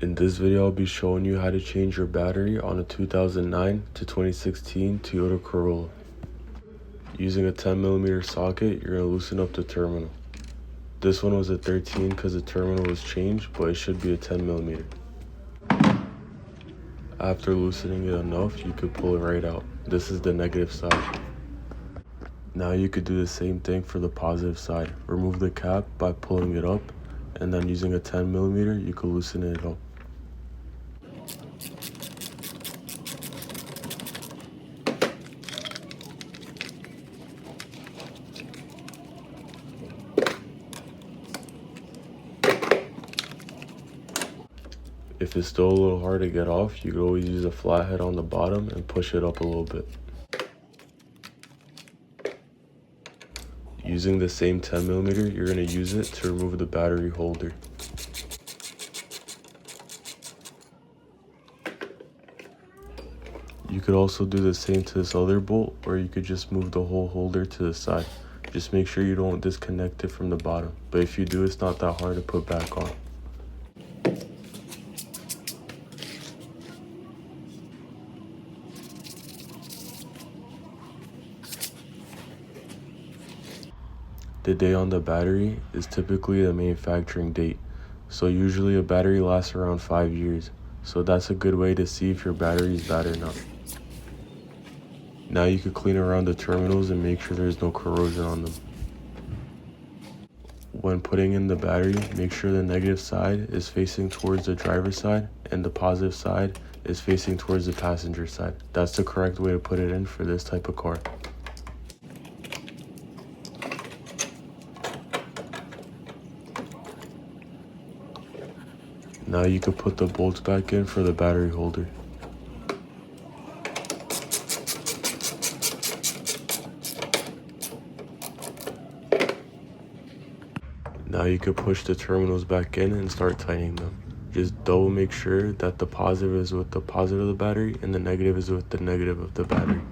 In this video, I'll be showing you how to change your battery on a 2009 to 2016 Toyota Corolla. Using a 10mm socket, you're going to loosen up the terminal. This one was a 13 because the terminal was changed, but it should be a 10mm. After loosening it enough, you could pull it right out. This is the negative side. Now you could do the same thing for the positive side. Remove the cap by pulling it up, and then using a 10mm, you could loosen it up. If it's still a little hard to get off, you could always use a flathead on the bottom and push it up a little bit. Using the same 10mm, you're going to use it to remove the battery holder. You could also do the same to this other bolt, or you could just move the whole holder to the side. Just make sure you don't disconnect it from the bottom, but if you do, it's not that hard to put back on. The date on the battery is typically the manufacturing date, so usually a battery lasts around 5 years, so that's a good way to see if your battery is bad or not. Now you can clean around the terminals and make sure there's no corrosion on them. When putting in the battery, make sure the negative side is facing towards the driver's side and the positive side is facing towards the passenger side. That's the correct way to put it in for this type of car. Now you can put the bolts back in for the battery holder. Now you can push the terminals back in and start tightening them. Just double make sure that the positive is with the positive of the battery and the negative is with the negative of the battery.